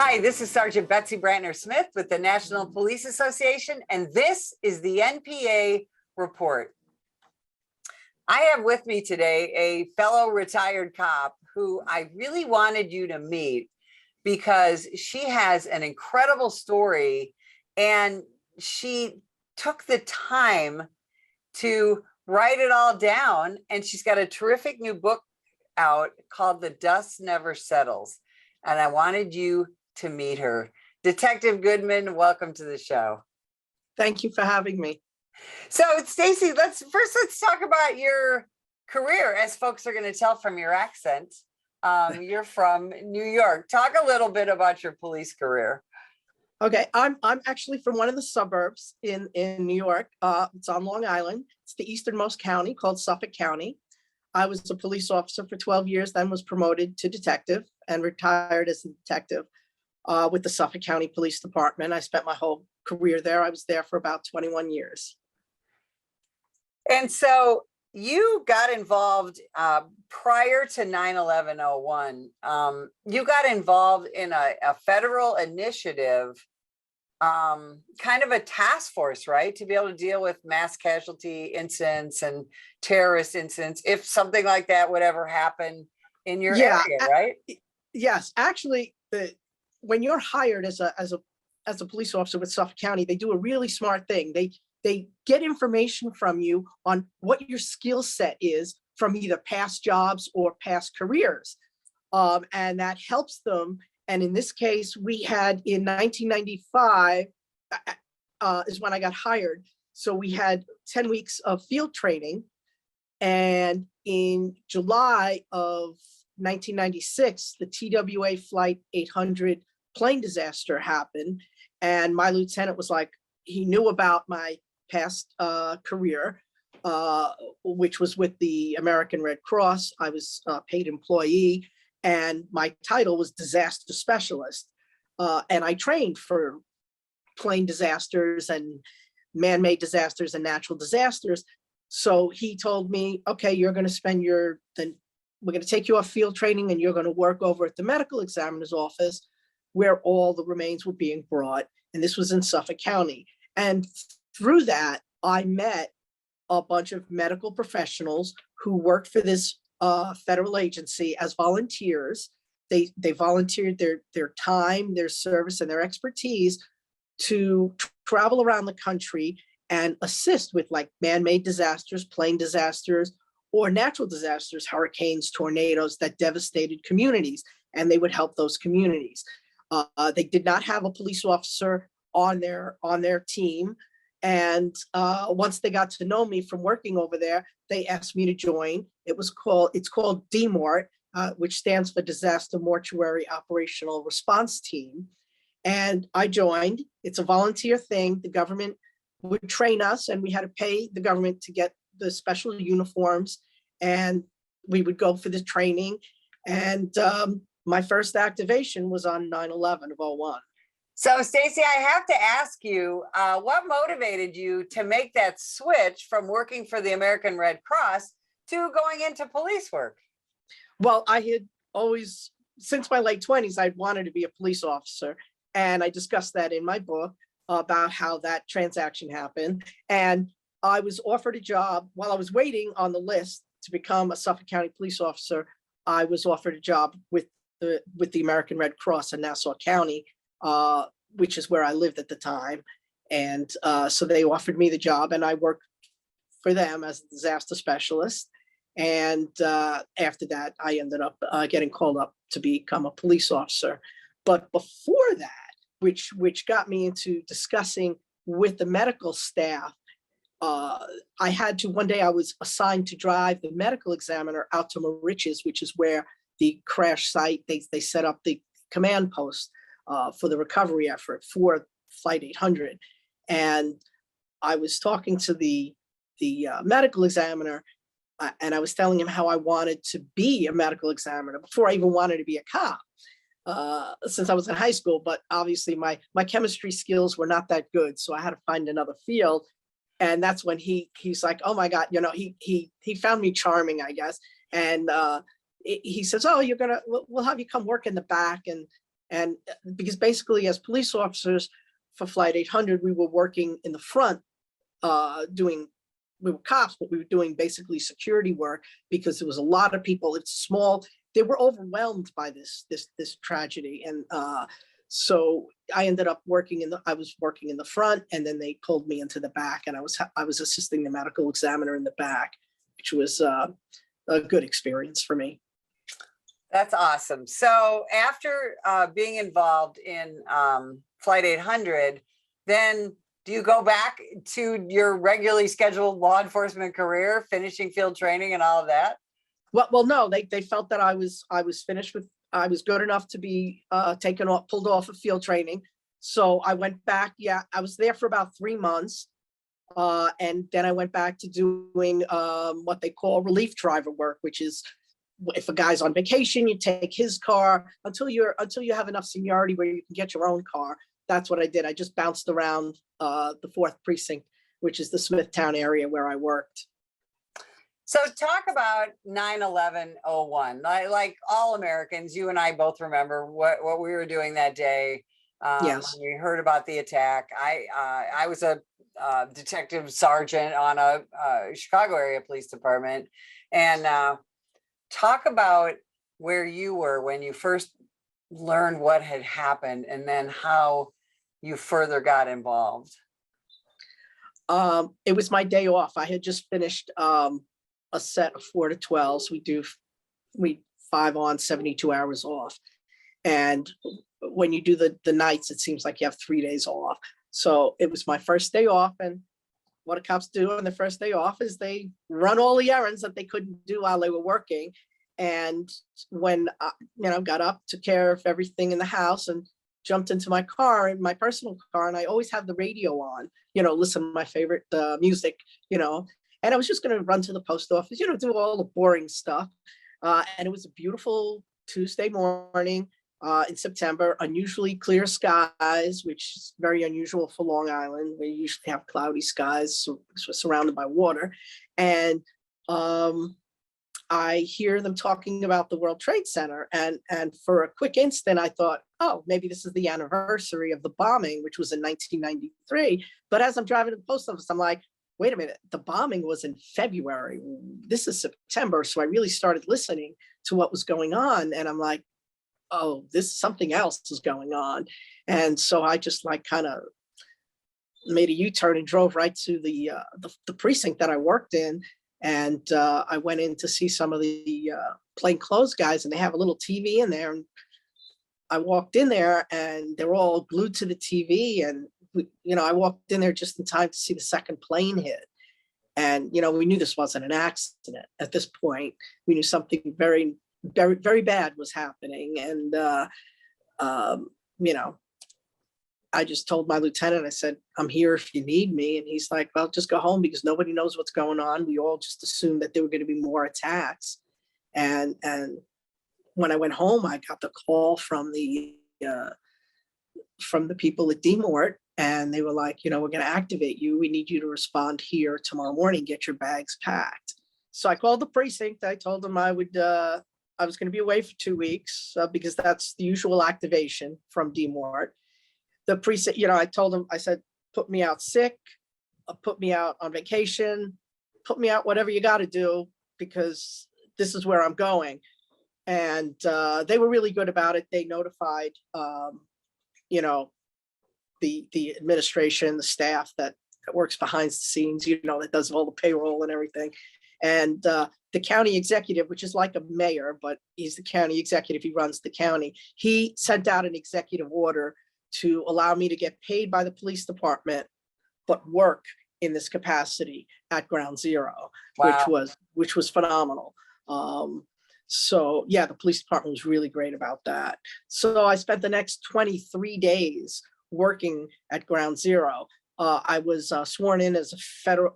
Hi, this is Sergeant Betsy Brantner-Smith with the National Police Association, and this is the NPA Report. I have with me today a fellow retired cop who I really wanted you to meet because she has an incredible story and she took the time to write it all down, and she's got a terrific new book out called The Dust Never Settles, and I wanted you to meet her. Detective Goodman, welcome to the show. Thank you for having me. So Stacey, let's talk about your career. As folks are going to tell from your accent, you're from New York. Talk a little bit about your police career. Okay, I'm actually from one of the suburbs in New York. It's on Long Island. It's the easternmost county called Suffolk County. I was a police officer for 12 years, then was promoted to detective and retired as a detective with the Suffolk County Police Department. I spent my whole career there. I was there for about 21 years. And so you got involved prior to 9/11/01. You got involved in a federal initiative, kind of a task force, right? To be able to deal with mass casualty incidents and terrorist incidents, if something like that would ever happen in your area, right? Yes, actually, when you're hired as a police officer with Suffolk County, they do a really smart thing. They get information from you on what your skill set is from either past jobs or past careers, and that helps them. And in this case, we had in 1995 is when I got hired. So we had 10 weeks of field training. And in July of 1996, the TWA Flight 800 plane disaster happened. And my lieutenant was like, he knew about my past career, which was with the American Red Cross. I was a paid employee, and my title was disaster specialist. And I trained for plane disasters and man-made disasters and natural disasters. So he told me, okay, you're going to spend we're going to take you off field training and you're going to work over at the medical examiner's office where all the remains were being brought. And this was in Suffolk County. And through that, I met a bunch of medical professionals who worked for this federal agency as volunteers. They volunteered their time, their service, and their expertise to travel around the country and assist with like man-made disasters, plane disasters, or natural disasters, hurricanes, tornadoes that devastated communities, and they would help those communities. They did not have a police officer on their team, and once they got to know me from working over there, they asked me to join. It's called DMORT, which stands for Disaster Mortuary Operational Response Team, and I joined. It's a volunteer thing. The government would train us, and we had to pay the government to get the special uniforms, and we would go for the training. And my first activation was on 9/11/01. So Stacey, I have to ask you, what motivated you to make that switch from working for the American Red Cross to going into police work? Well, I had always, since my late 20s, I'd wanted to be a police officer. And I discussed that in my book about how that transaction happened. And I was offered a job while I was waiting on the list to become a Suffolk County police officer. I was offered a job with the American Red Cross in Nassau County, which is where I lived at the time. And so they offered me the job, and I worked for them as a disaster specialist. And after that, I ended up getting called up to become a police officer. But before that, which got me into discussing with the medical staff, one day I was assigned to drive the medical examiner out to Mauritius, which is where the crash site, they set up the command post for the recovery effort for Flight 800. And I was talking to the medical examiner, and I was telling him how I wanted to be a medical examiner before I even wanted to be a cop, since I was in high school. But obviously my chemistry skills were not that good, so I had to find another field. And that's when he's like, oh my God, he found me charming, I guess. And he says, oh, we'll have you come work in the back. And because basically as police officers for Flight 800, we were working in the front, we were cops, but we were doing basically security work because there was a lot of people. It's small. They were overwhelmed by this tragedy. And so I ended up I was working in the front, and then they pulled me into the back, and I was assisting the medical examiner in the back, which was a good experience for me. That's awesome. So after being involved in Flight 800, then do you go back to your regularly scheduled law enforcement career, finishing field training and all of that? Well, no, they felt that I was finished with, I was good enough to be pulled off of field training. So I went back. Yeah, I was there for about 3 months. And then I went back to doing what they call relief driver work, which is if a guy's on vacation, you take his car until you have enough seniority where you can get your own car. That's what I did. I just bounced around the 4th precinct, which is the Smithtown area where I worked. So talk about 9/11/01. Like all Americans, you and I both remember what we were doing that day. Yes. When we heard about the attack. I was a detective sergeant on a Chicago area police department. And talk about where you were when you first learned what had happened, and then how you further got involved. It was my day off. I had just finished a set of 4 to 12s. We 5 on, 72 hours off. And when you do the nights, it seems like you have 3 days off. So it was my first day off. And what do cops do on the first day off is they run all the errands that they couldn't do while they were working. And when I, got up, took care of everything in the house, and jumped into my car, in my personal car, and I always have the radio on, listen to my favorite music, and I was just going to run to the post office, do all the boring stuff. And it was a beautiful Tuesday morning in September, unusually clear skies, which is very unusual for Long Island. We usually have cloudy skies, so we're surrounded by water. And I hear them talking about the World Trade Center. And for a quick instant, I thought, oh, maybe this is the anniversary of the bombing, which was in 1993. But as I'm driving to the post office, I'm like, wait a minute, the bombing was in February. This is September. So I really started listening to what was going on. And I'm like, oh, something else is going on. And so I just kind of made a U-turn and drove right to the precinct that I worked in. And I went in to see some of the plainclothes guys, and they have a little TV in there. And I walked in there, and they were all glued to the TV. And I walked in there just in time to see the second plane hit. And we knew this wasn't an accident at this point. We knew something very, very, very bad was happening. And I just told my lieutenant, I said, I'm here if you need me. And he's like, well, just go home, because nobody knows what's going on. We all just assumed that there were going to be more attacks. And when I went home, I got the call from the people at DMORT, and they were like, we're going to activate you. We need you to respond here tomorrow morning, get your bags packed. So I called the precinct. I told them I was going to be away for 2 weeks because that's the usual activation from DMORT. The precinct, I told them, I said, put me out sick, put me out on vacation, put me out, whatever you got to do, because this is where I'm going. And they were really good about it. They notified, the administration, the staff that works behind the scenes, that does all the payroll and everything. And the county executive, which is like a mayor, but he's the county executive, he runs the county. He sent out an executive order to allow me to get paid by the police department, but work in this capacity at Ground Zero. Wow. which was phenomenal. So yeah, the police department was really great about that. So I spent the next 23 days working at Ground Zero. I was sworn in as a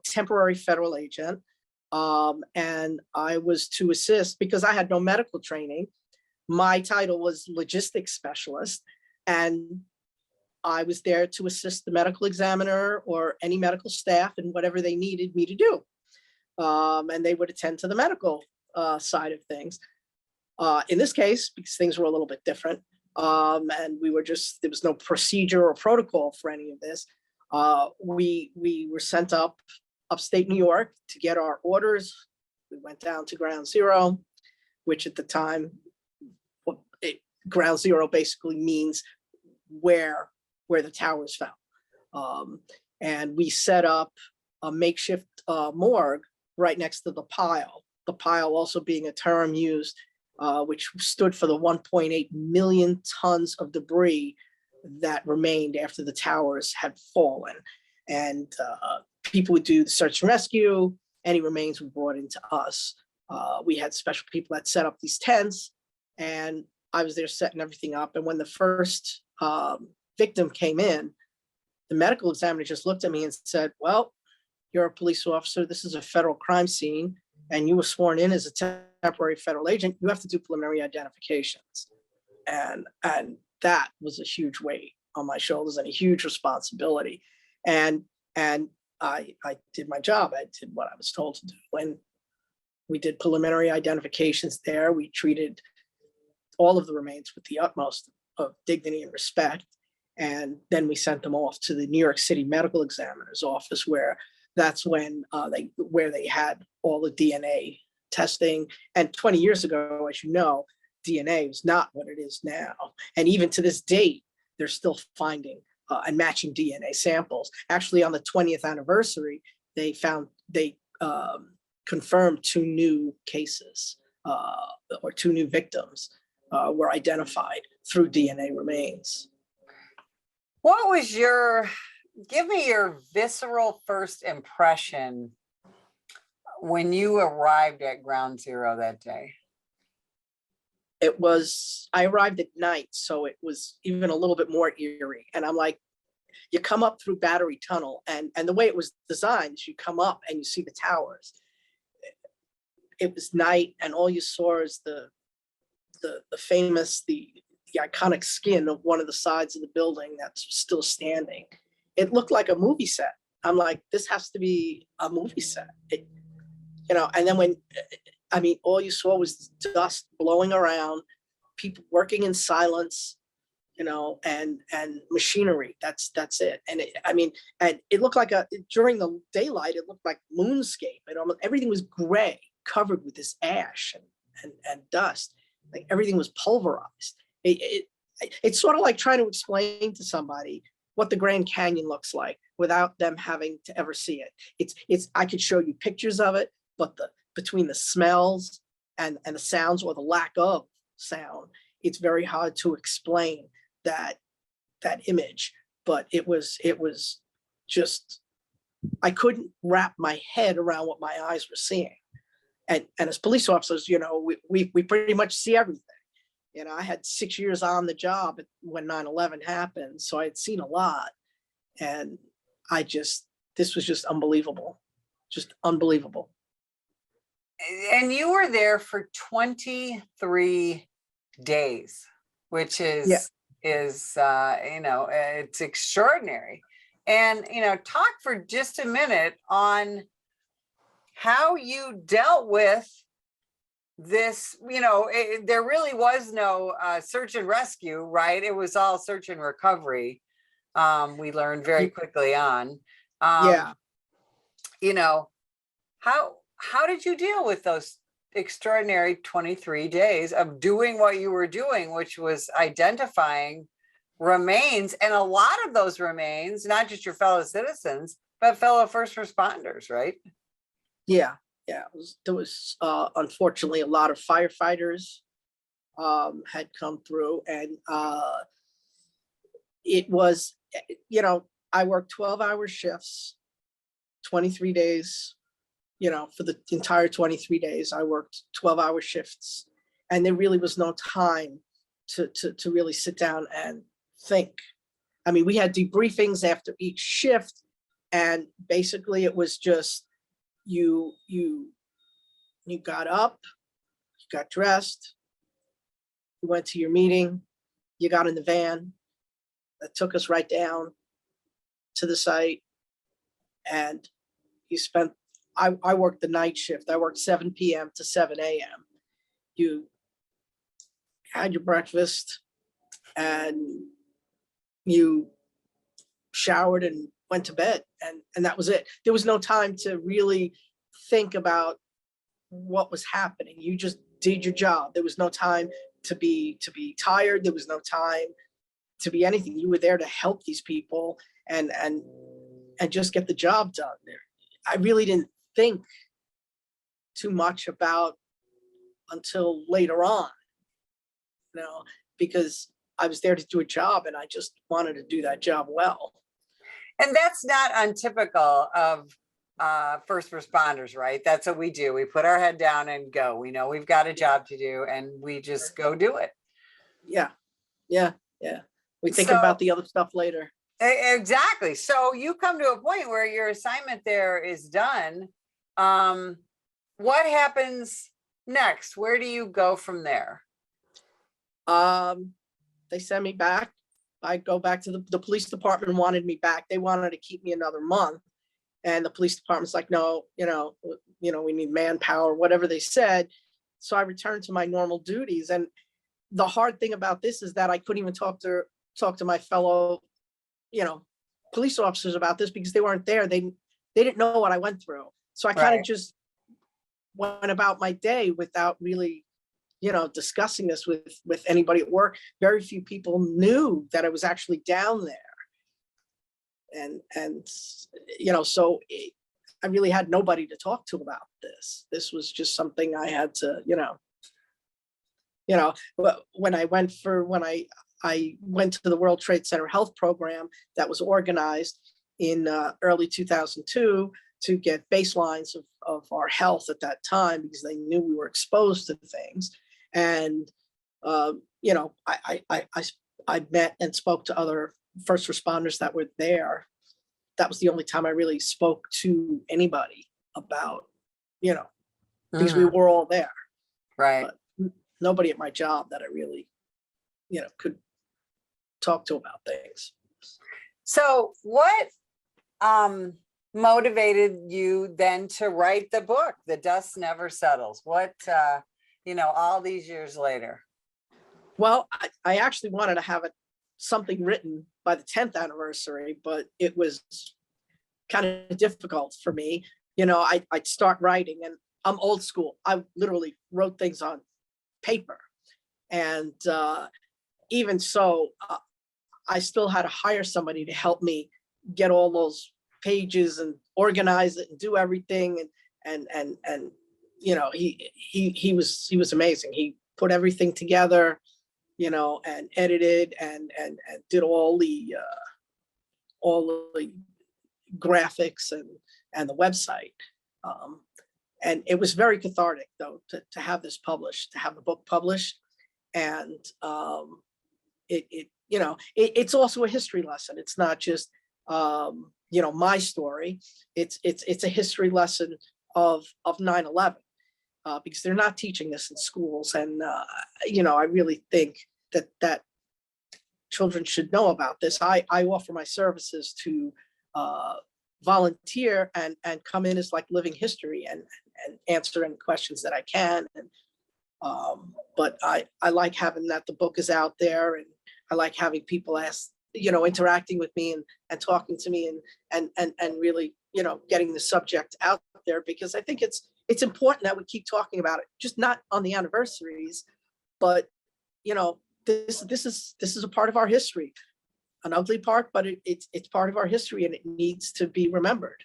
temporary federal agent. And I was to assist, because I had no medical training. My title was logistics specialist, and I was there to assist the medical examiner or any medical staff in whatever they needed me to do. And they would attend to the medical side of things. In this case, because things were a little bit different, And we were just, there was no procedure or protocol for any of this. We were sent upstate New York to get our orders. We went down to ground zero, which at the time, ground zero basically means where the towers fell. And we set up a makeshift morgue right next to the pile. The pile also being a term used, which stood for the 1.8 million tons of debris that remained after the towers had fallen. And people would do the search and rescue. Any remains were brought into us. We had special people that set up these tents, and I was there setting everything up. And when the first victim came in, the medical examiner just looked at me and said, well, you're a police officer. This is a federal crime scene, and you were sworn in as a temporary federal agent. You have to do preliminary identifications. And that was a huge weight on my shoulders and a huge responsibility. And I did my job. I did what I was told to do. When we did preliminary identifications there, we treated all of the remains with the utmost of dignity and respect. And then we sent them off to the New York City medical examiner's office, where that's when they had all the DNA testing. And 20 years ago, as you know, DNA was not what it is now. And even to this date, they're still finding and matching DNA samples. Actually, on the 20th anniversary, they confirmed 2 new cases or 2 new victims were identified through DNA remains. What was give me your visceral first impression when you arrived at ground zero that day? I arrived at night, so it was even a little bit more eerie. And I'm like, you come up through Battery Tunnel, and the way it was designed is you come up and you see the towers. It was night, and all you saw is the iconic skin of one of the sides of the building that's still standing. It looked like a movie set. I'm like, this has to be a movie set. And then all you saw was dust blowing around, people working in silence, and machinery. That's it. And it looked like during the daylight, it looked like moonscape. Everything was gray, covered with this ash and dust. Like everything was pulverized. It's sort of like trying to explain to somebody what the Grand Canyon looks like without them having to ever see it. I could show you pictures of it, but between the smells and the sounds, or the lack of sound, it's very hard to explain that image. But it was just, I couldn't wrap my head around what my eyes were seeing. And as police officers, we pretty much see everything. I had 6 years on the job when 9/11 happened, so I had seen a lot. And this was just unbelievable, just unbelievable. And you were there for 23 days, which is it's extraordinary. And, talk for just a minute on how you dealt with this. There really was no search and rescue, right? It was all search and recovery. We learned very quickly on. How did you deal with those extraordinary 23 days of doing what you were doing, which was identifying remains, and a lot of those remains, not just your fellow citizens, but fellow first responders, right? Yeah. There was unfortunately a lot of firefighters had come through, and it was, I worked 12-hour shifts, 23 days. For the entire 23 days, I worked 12-hour shifts, and there really was no time to really sit down and think. We had debriefings after each shift, and basically it was just you got up, you got dressed, you went to your meeting, you got in the van that took us right down to the site, and you spent, I worked the night shift. I worked 7 p.m. to 7 a.m. You had your breakfast, and you showered and went to bed, and that was it. There was no time to really think about what was happening. You just did your job. There was no time to be tired. There was no time to be anything. You were there to help these people and just get the job done. I really didn't think too much about until later on, because I was there to do a job and I just wanted to do that job well. And that's not untypical of first responders, right? That's what we do. We put our head down and go. We know we've got a job to do and we just go do it. Yeah. We think So- about the other stuff later. Exactly. So you come to a point where your assignment there is done. What happens next? Where do you go from there? They send me back. I go back to the police department wanted me back. They wanted to keep me another month. And the police department's like, no, we need manpower, whatever they said. So I returned to my normal duties. And the hard thing about this is that I couldn't even talk to my fellow, police officers about this because they weren't there. They didn't know what I went through. So I kind of Right. just went about my day without really, discussing this with anybody at work. Very few people knew that I was actually down there. And so I really had nobody to talk to about this. This was just something I had to, when I went to the World Trade Center Health Program that was organized in early 2002 to get baselines of our health at that time, because they knew we were exposed to things. And, I met and spoke to other first responders that were there. That was the only time I really spoke to anybody about, because we were all there. Right. But nobody at my job that I really, could talk to about things. So what motivated you then to write the book, The Dust Never Settles? What, all these years later? Well, I actually wanted to have something written by the 10th anniversary, but it was kind of difficult for me. I'd start writing, and I'm old school. I literally wrote things on paper. And even so, I still had to hire somebody to help me get all those pages and organize it and do everything. And he was amazing. He put everything together, and edited and did all the graphics and the website. And it was very cathartic, though, to have this published, to have the book published. And it's also a history lesson. It's not just my story. It's a history lesson of 9/11, because they're not teaching this in schools. And I really think that children should know about this. I offer my services to volunteer and come in as like living history and answer any questions that I can. And but I like having that the book is out there, and I like having people ask, interacting with me and talking to me and really, getting the subject out there, because I think it's important that we keep talking about it, just not on the anniversaries, but this is a part of our history, an ugly part, but it's part of our history, and it needs to be remembered.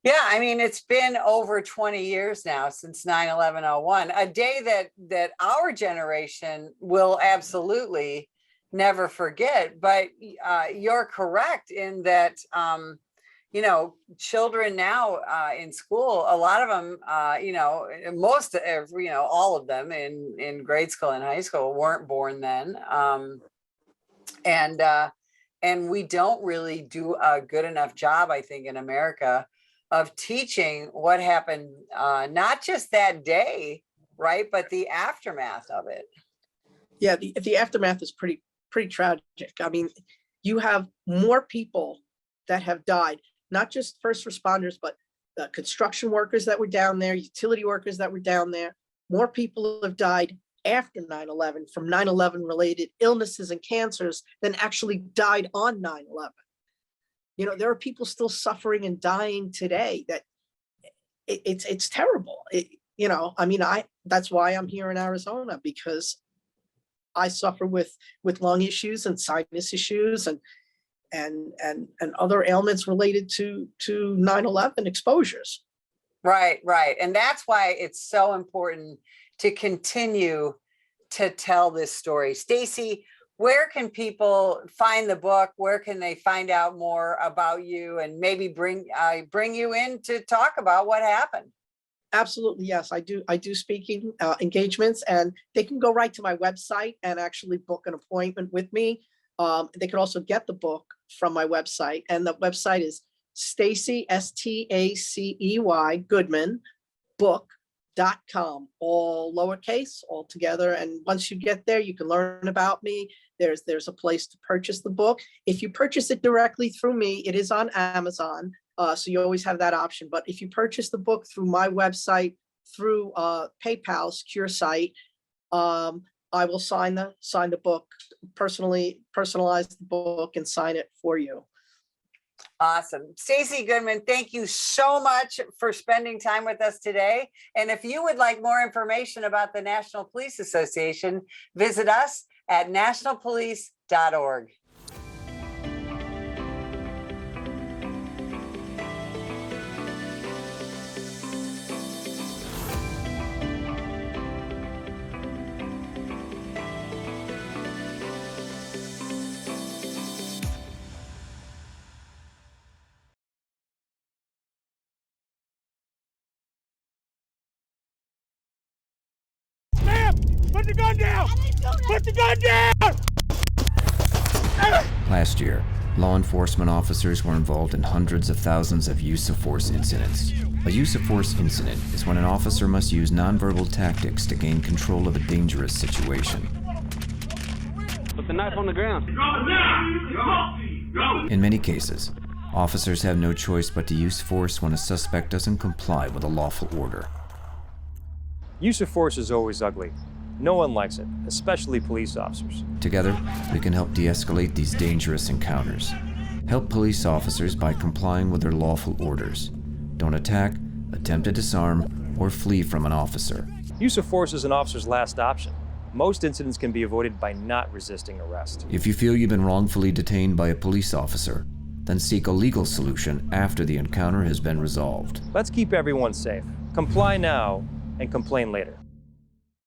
Yeah, I mean, it's been over 20 years now since 9/11/01, a day that our generation will absolutely never forget. But you're correct in that, children now in school, a lot of them, most, all of them in grade school and high school weren't born then. And we don't really do a good enough job, I think, in America of teaching what happened, not just that day, right, but the aftermath of it. Yeah, the aftermath is pretty tragic. I mean, you have more people that have died, not just first responders, but the construction workers that were down there, utility workers that were down there. More people have died after 9/11 from 9/11 related illnesses and cancers than actually died on 9/11. You know, there are people still suffering and dying today that it's terrible. You know, I mean, that's why I'm here in Arizona, because I suffer with lung issues and sinus issues and other ailments related to 9/11 exposures. Right, right. And that's why it's so important to continue to tell this story. Stacey, where can people find the book? Where can they find out more about you and maybe bring you in to talk about what happened? Absolutely, yes, I do speaking engagements, and they can go right to my website and actually book an appointment with me. They can also get the book from my website, and the website is Stacey, Stacey Goodman book.com, all lowercase, all together. And once you get there, you can learn about me. There's a place to purchase the book. If you purchase it directly through me, it is on Amazon. So you always have that option. But if you purchase the book through my website, through PayPal secure site, I will sign the book, personalize the book and sign it for you. Awesome. Stacey Goodman, thank you so much for spending time with us today. And if you would like more information about the National Police Association, visit us at nationalpolice.org. Put the gun down! Put the gun down! Last year, law enforcement officers were involved in hundreds of thousands of use of force incidents. A use of force incident is when an officer must use nonverbal tactics to gain control of a dangerous situation. Put the knife on the ground. In many cases, officers have no choice but to use force when a suspect doesn't comply with a lawful order. Use of force is always ugly. No one likes it, especially police officers. Together, we can help de-escalate these dangerous encounters. Help police officers by complying with their lawful orders. Don't attack, attempt to disarm, or flee from an officer. Use of force is an officer's last option. Most incidents can be avoided by not resisting arrest. If you feel you've been wrongfully detained by a police officer, then seek a legal solution after the encounter has been resolved. Let's keep everyone safe. Comply now and complain later.